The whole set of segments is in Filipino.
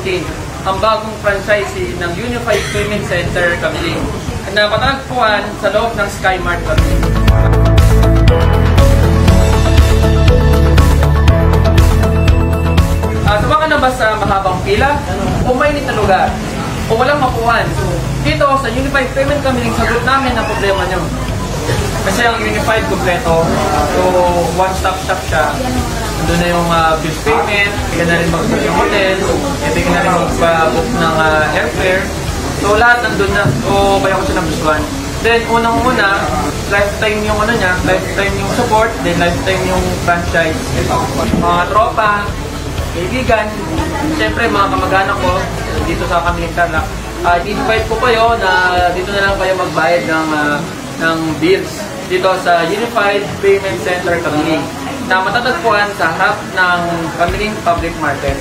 2019, ang bagong franchisee ng Unified Payment Center Camiling na matatagpuan sa loob ng Skymart Camiling. Sumakan na ba sa mahabang pila o mainit na lugar o walang mapuhan? Dito sa Unified Payment Camiling, sagot namin ang problema nyo. Kasi ang Unified kompleto, so one-stop shop siya. Doon na yung bills payment, bigyan na rin mag-book yung hotel, bigyan na rin mag-book ng airfare. So lahat nandun na. So kaya ko siya nagustuhan. Then unang-una, lifetime yung ano niya, lifetime yung support, then lifetime yung franchise. Mga tropa, kaibigan, siyempre mga kamag-anak ko dito sa Camiling Tarlac. I-invite ko kayo na dito na lang kayo magbayad ng bills dito sa Unified Payment Center Camiling na matatagpuan sa harap ng Camiling Public Market.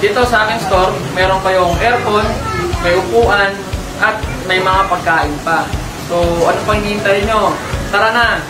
Dito sa aking store, meron kayong aircon, may upuan, at may mga pagkain pa. So, ano pang hinihintay nyo? Tara na!